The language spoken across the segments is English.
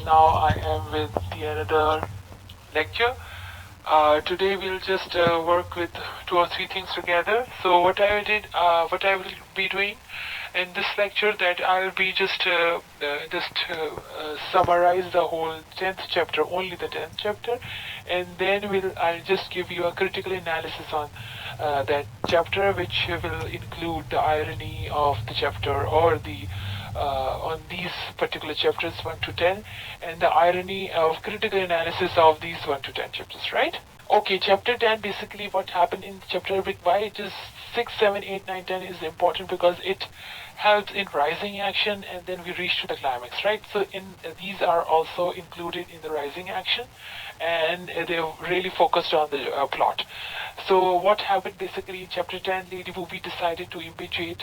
now I am with the another lecture. Today we'll just work with two or three things together. So what I will be doing in this lecture, that I'll be just summarize the whole 10th chapter, only the 10th chapter, and then I'll just give you a critical analysis on that chapter, which will include the irony of the chapter, or the on these particular chapters 1 to 10, and the irony of critical analysis of these 1 to 10 chapters, right? Okay, chapter 10, basically what happened in chapter, why it is 6, 7, 8, 9, 10 is important, because it helps in rising action, and then we reach to the climax, right? So these are also included in the rising action, and they really focused on the plot. So what happened basically in chapter 10, Lady Booby decided to immediately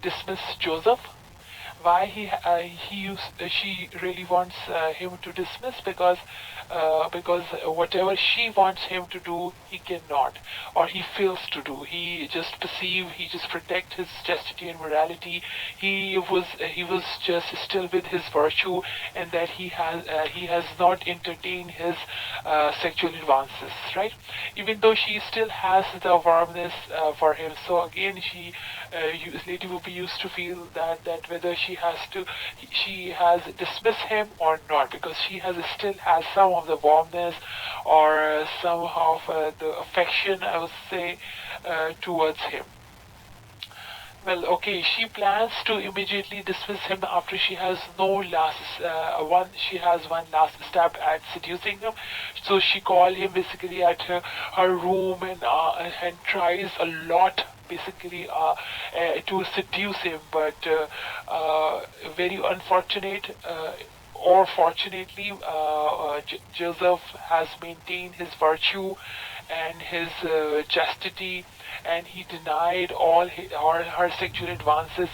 dismiss Joseph. Why she really wants him to dismiss? Because whatever she wants him to do, he cannot, or he fails to do. He just protect his chastity and morality. He was just still with his virtue, and that he has not entertained his sexual advances, right? Even though she still has the warmness for him. So again, Lady Whoopi used to feel that whether she has dismissed him or not, because she still has some of the warmness, or some of the affection, I would say, towards him. Well, okay, she plans to immediately dismiss him after she has one last stab at seducing him. So she called him basically at her room, and tries a lot basically to seduce him, but very unfortunate, or fortunately, Joseph has maintained his virtue and his chastity, and he denied her sexual advances,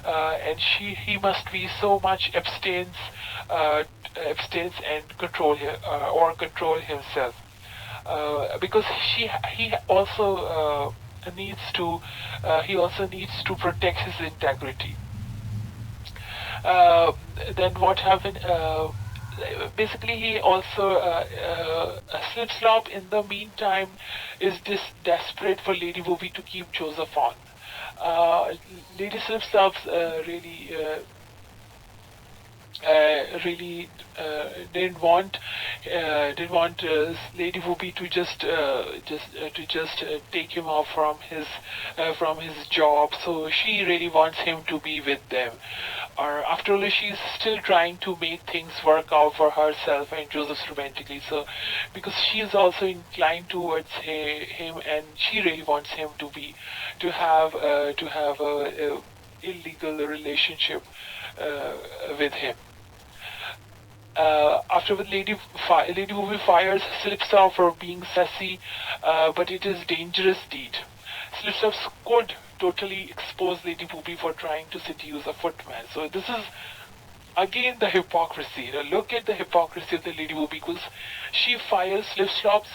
and he must be so much abstains and control himself, because he also needs to protect his integrity. uh, then what happened? Basically, he also Slipslop in the meantime is desperate for Lady Booby to keep Joseph on. Lady Slipslop's really didn't want Lady Whoopi to just take him off from his job. So she really wants him to be with them. Or after all, she's still trying to make things work out for herself and Joseph romantically. So because she is also inclined towards him, and she really wants him to have a illegal relationship with him. Afterward, Lady Movie fires Slipstop for being sassy, but it is dangerous deed. Slipstop could totally expose Lady Poopy for trying to seduce a footman. So this is again the hypocrisy. Look at the hypocrisy of the Lady Poopy, because she fires Slipslops,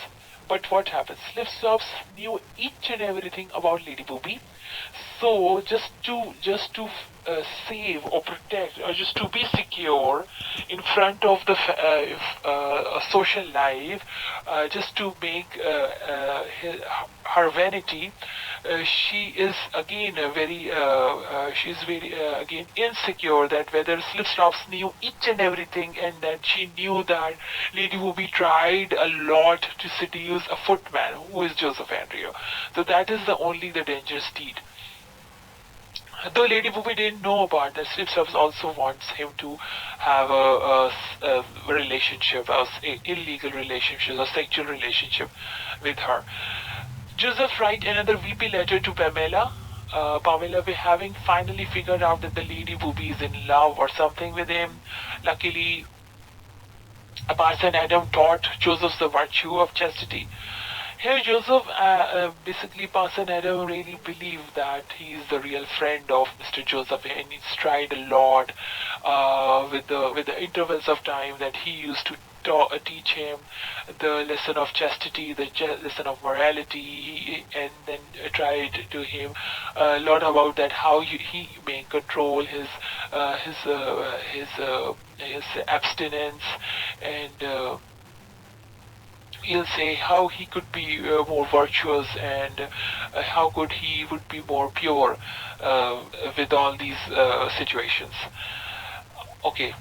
but what happens? Slipslops knew each and everything about Lady Poopy. So just to save or protect, or just to be secure in front of the social life, just to make her vanity, she is again she's very again insecure, that whether Slipslops knew each and everything, and that she knew that Lady Whoopi tried a lot to seduce a footman who is Joseph Andrew. So that is the dangerous deed. Though Lady Booby didn't know about that, Slipslops also wants him to have a relationship, illegal relationship, a sexual relationship with her. Joseph writes another VP letter to Pamela. Pamela, having finally figured out that the Lady Booby is in love or something with him. Luckily, Parson Adam taught Joseph the virtue of chastity. Here, Joseph, basically, Parson Adam really believed that he is the real friend of Mr. Joseph, and he's tried a lot with the intervals of time that he used to teach him the lesson of chastity, the lesson of morality, and then tried to him a lot about that how he may control his his abstinence, and he'll say how he could be more virtuous, and how could he would be more pure uh, with all these situations. Okay,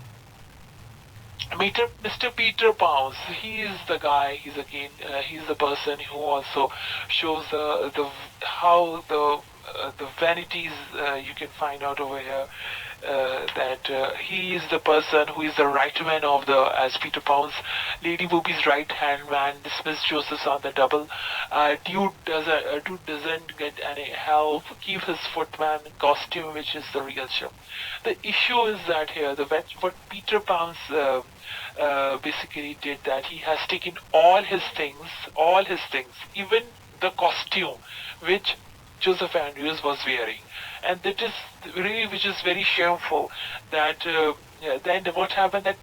Mr. Peter Pounds, he is the guy. He's again, he's the person who also shows the how the vanities you can find out over here. That he is the person who is the right man of the, as Peter Pounds, Lady Booby's right hand man, dismissed Joseph on the double. Dude doesn't get any help. Keep his footman costume, which is the real show. The issue is that here, what Peter Pounds basically did, that he has taken all his things, even the costume which Joseph Andrews was wearing, and that is really, which is very shameful. That yeah, then what happened, that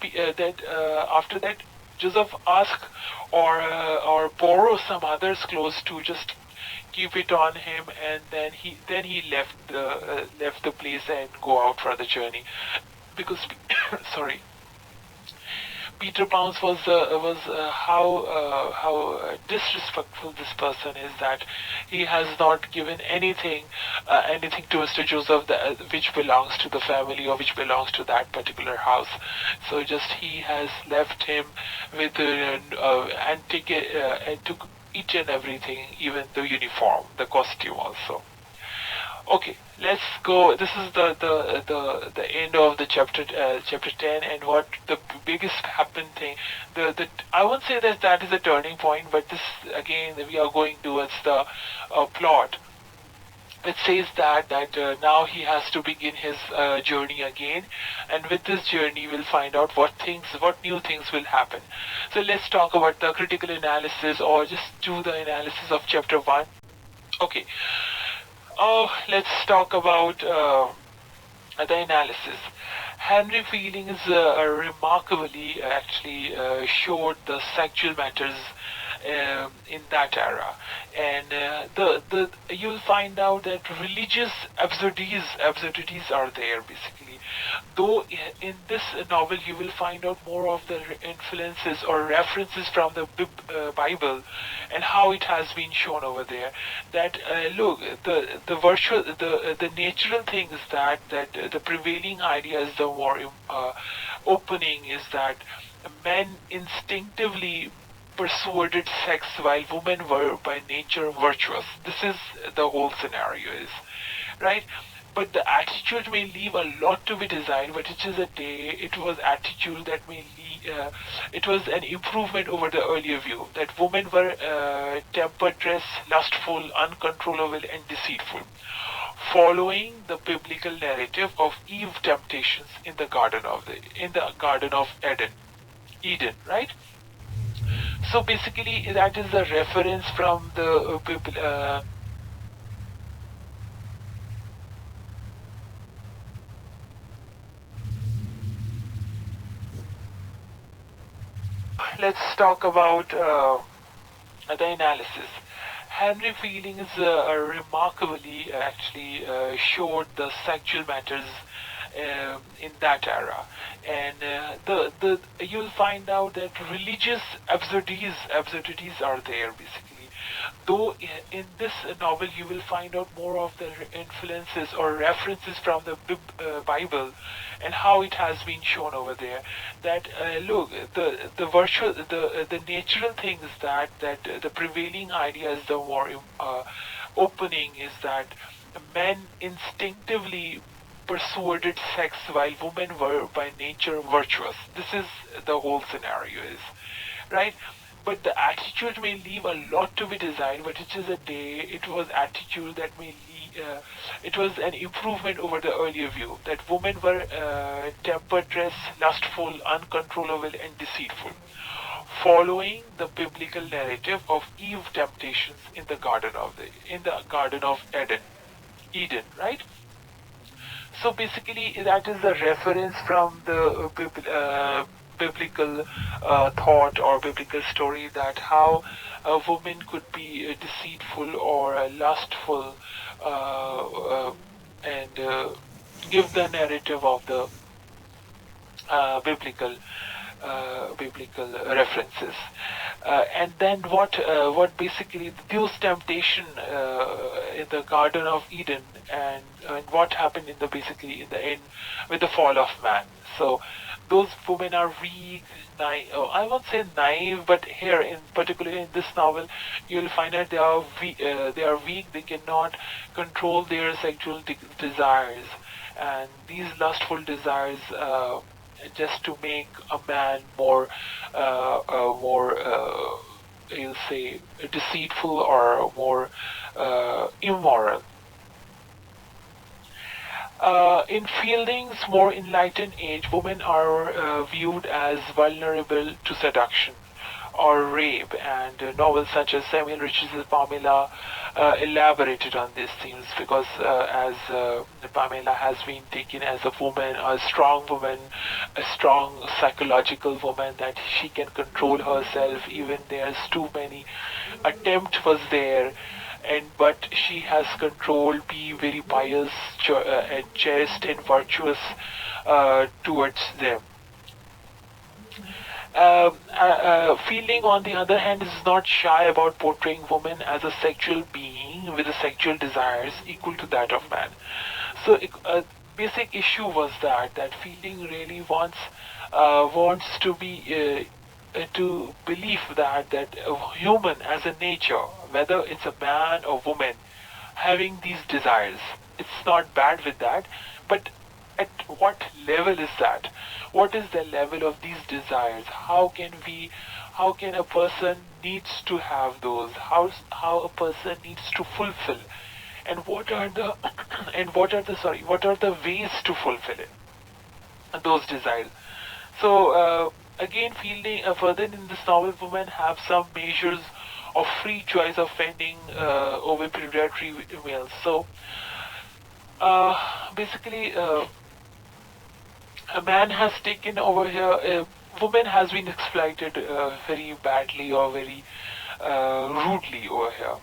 after that Joseph asked or borrow some others' clothes to just keep it on him, and then he left the place and go out for the journey, because sorry, Peter Pounds was how disrespectful this person is, that he has not given anything to Mr. Joseph, which belongs to the family or which belongs to that particular house. So just he has left him with and took each and everything, even the uniform, the costume also. Okay, let's go. This is the end of the chapter 10, and what the biggest happened thing. The I won't say that that is a turning point, but this again we are going towards the plot. It says that now he has to begin his journey again, and with this journey we'll find out what new things will happen. So let's talk about the critical analysis, or just do the analysis of chapter 1. Okay. Let's talk about the analysis. Henry Fielding's remarkably actually showed the sexual matters in that era, and the you'll find out that religious absurdities are there basically. Though in this novel you will find out more of the influences or references from the Bible, and how it has been shown over there. That look, the natural thing is that the prevailing idea is the more opening is that men instinctively persuaded sex while women were by nature virtuous. This is the whole scenario is, right? But the attitude may leave a lot to be desired, but it is a day, it was attitude that may leave, it was an improvement over the earlier view, that women were tempestuous, lustful, uncontrollable, and deceitful, following the biblical narrative of Eve temptations in the Garden of Eden, right? So basically, that is a reference from the let's talk about the analysis. Henry Fielding's remarkably actually showed the sexual matters in that era, and the you'll find out that religious absurdities are there basically. Though in this novel you will find out more of the influences or references from the Bible, and how it has been shown over there. That look, the natural thing is that the prevailing idea is the more opening is that men instinctively persuaded sex while women were by nature virtuous. This is the whole scenario is, right? But the attitude may leave a lot to be desired, but it is a day, it was attitude that may leave, it was an improvement over the earlier view, that women were tempestuous, lustful, uncontrollable, and deceitful, following the biblical narrative of Eve temptations in the Garden of Eden, right? So basically, that is a reference from the biblical thought or biblical story, that how a woman could be deceitful or lustful, and give the narrative of the biblical references. And then what basically those temptation in the Garden of Eden, and what happened in the basically in the end with the fall of man. So those women are weak, naive. I won't say naive, but here, in particular in this novel, you'll find that they are weak. They are weak. They cannot control their sexual desires, and these lustful desires. Just to make a man more, you'll say, deceitful or more immoral. In Fielding's more enlightened age, women are viewed as vulnerable to seduction or rape, and novels such as Samuel Richards's Pamela elaborated on these themes because as Pamela has been taken as a woman, a strong woman, a strong psychological woman that she can control herself. Even there's too many attempt was there, and but she has control, be very pious and chaste and virtuous towards them. Fielding, on the other hand, is not shy about portraying woman as a sexual being with the sexual desires equal to that of man. So, basic issue was that Fielding really wants to believe that a human as a nature, whether it's a man or woman, having these desires, it's not bad with that, but at what level is that? What is the level of these desires? How can a person needs to have those? How a person needs to fulfill? And what are the what are the ways to fulfill it? Those desires. So again, Fielding further in this novel, women have some measures of free choice of fending over predatory males. So basically, a man has taken over here. A woman has been exploited very badly or very rudely over here.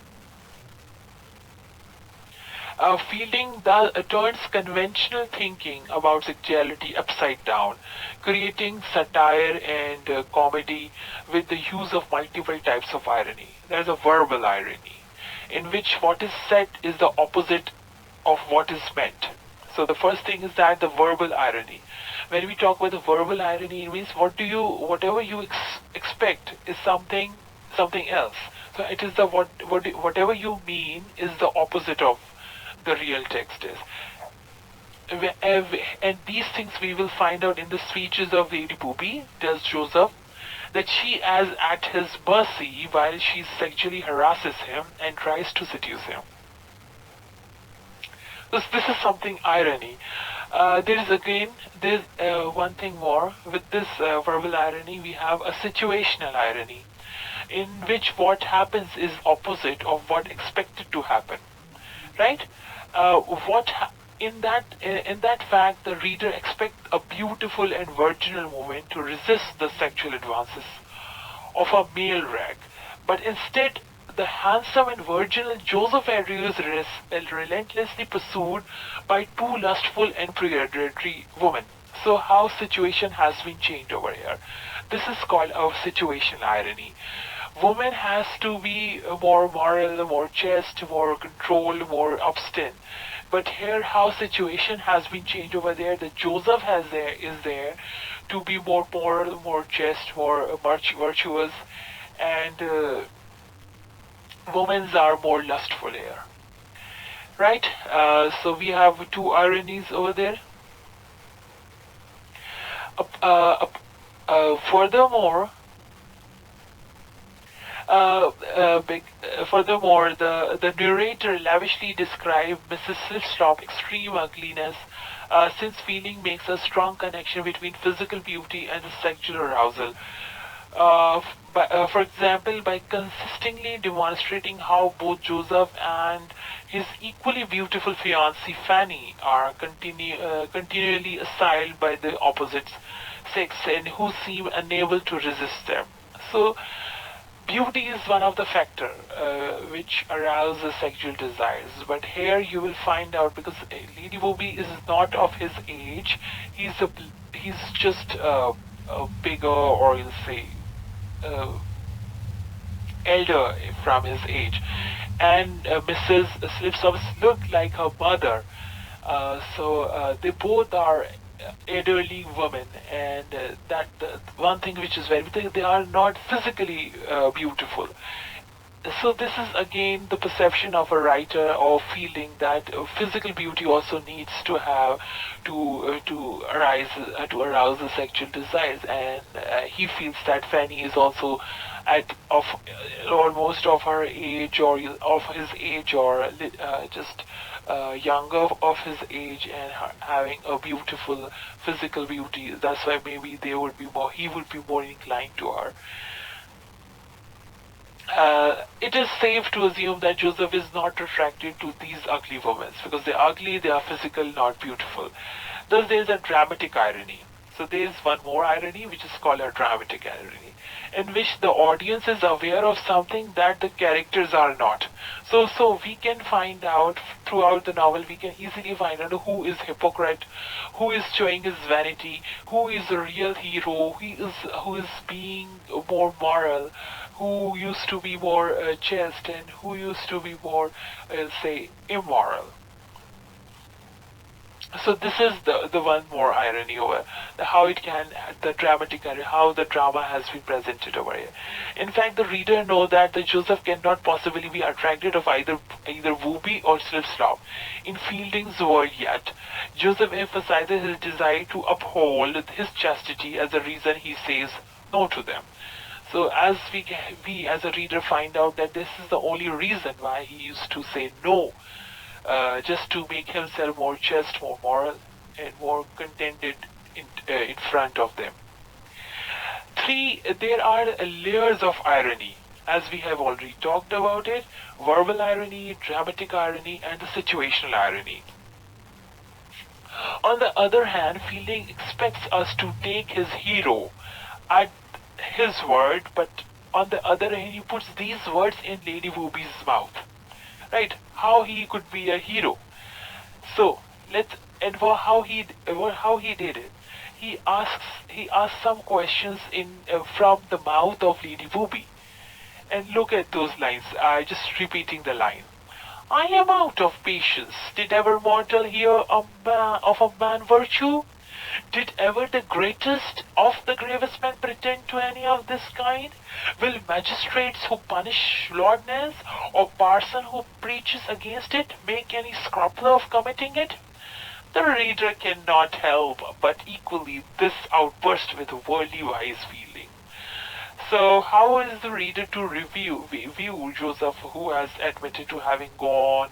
Fielding turns conventional thinking about sexuality upside down, creating satire and comedy with the use of multiple types of irony. There's a verbal irony, in which what is said is the opposite of what is meant. So the first thing is that the verbal irony. When we talk about the verbal irony, it means whatever you expect is something else. So it is the whatever you mean is the opposite of the real text is. And these things we will find out in the speeches of Lady Booby, tells Joseph, that she is at his mercy while she sexually harasses him and tries to seduce him. This is something irony. There's one thing more. With this verbal irony, we have a situational irony, in which what happens is opposite of what expected to happen. Right? In that fact, the reader expects a beautiful and virginal woman to resist the sexual advances of a male rag, but instead the handsome and virginal Joseph Andrew is relentlessly pursued by two lustful and predatory women. So how situation has been changed over here. This is called a situational irony. Woman has to be more moral, more chaste, more controlled, more obstinate. But here, how situation has been changed over there. That Joseph is there to be more moral, more chaste, more virtuous, and women are more lustful here. Right? So we have two ironies over there. Furthermore, furthermore, the narrator lavishly described Mrs. Slipslop's extreme ugliness, since Fielding makes a strong connection between physical beauty and the sexual arousal. For example, by consistently demonstrating how both Joseph and his equally beautiful fiancée Fanny are continually assailed by the opposite sex and who seem unable to resist them. So, beauty is one of the factors which arouse the sexual desires. But here you will find out, because Lady Bobby is not of his age, he's just bigger, or you'll say uh, elder from his age, and Mrs. Slipsops looked like her mother. They both are elderly women, and that the one thing which is very, they are not physically beautiful. So this is again the perception of a writer, of feeling that physical beauty also needs to have to arouse the sexual desires, and he feels that Fanny is also at of almost of her age, or of his age, or just younger of his age, and having a beautiful physical beauty. That's why maybe they would be more he would be more inclined to her. It is safe to assume that Joseph is not attracted to these ugly women because they're ugly, they are physical, not beautiful. Thus, there is a dramatic irony. So, there is one more irony which is called a dramatic irony, in which the audience is aware of something that the characters are not. So we can find out throughout the novel, we can easily find out who is hypocrite, who is showing his vanity, who is a real hero, who is being more moral, who used to be more chaste, and who used to be more, say, immoral. So this is the one more irony over how it can the dramatic irony, how the drama has been presented over here. In fact, the reader know that the Joseph cannot possibly be attracted of either Whoopi or Slipslop. In Fielding's world yet, Joseph emphasizes his desire to uphold his chastity as a reason he says no to them. So as we as a reader find out that this is the only reason why he used to say no, just to make himself more just, more moral, and more contented in front of them. Three, there are layers of irony, as we have already talked about it: verbal irony, dramatic irony, and the situational irony. On the other hand, Fielding expects us to take his hero at his word, but on the other hand, he puts these words in Lady Whoopi's mouth. Right? How he could be a hero. So let's and how he did it. He asks some questions in from the mouth of Lady Whoopi. And look at those lines. I just repeating the line. I am out of patience. Did ever mortal hear of a man virtue? Did ever the greatest of the gravest men pretend to any of this kind? Will magistrates who punish lewdness, or parson who preaches against it, make any scruple of committing it? The reader cannot help but equally this outburst with worldly wise feeling. So, how is the reader to view Joseph, who has admitted to having gone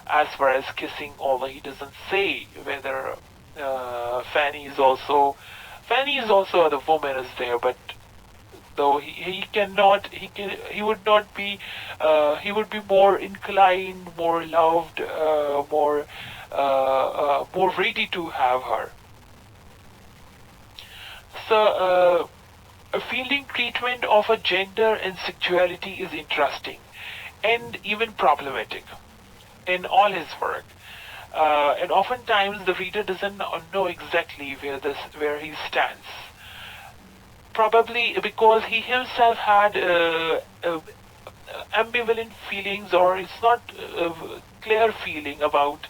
as far as kissing, although he doesn't say whether Fanny is also the woman is there, but though he cannot he would not be he would be more inclined, more loved, more ready to have her. So a Fielding treatment of a gender and sexuality is interesting and even problematic in all his work. And oftentimes the reader doesn't know exactly where he stands. Probably because he himself had ambivalent feelings, or it's not clear feeling about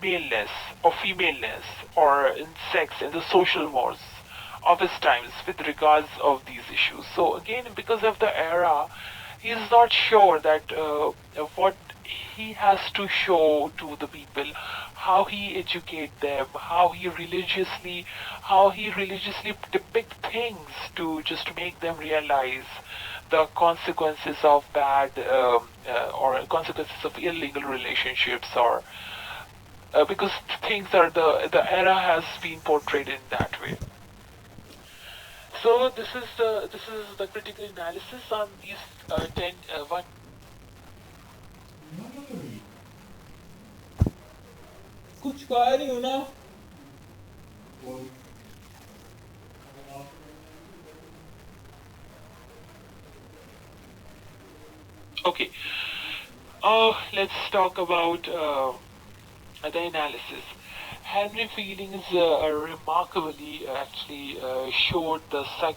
maleness or femaleness, or in sex and the social wars of his times with regards of these issues. So again, because of the era, he is not sure that what he has to show to the people, how he educate them, how he religiously depict things to just make them realize the consequences of bad or consequences of illegal relationships, or because things are the era has been portrayed in that way. So this is the critical analysis on these 10 one. कुछ कह रही हूँ ना. Okay. Let's talk about the analysis. Henry feelings remarkably actually showed the sexual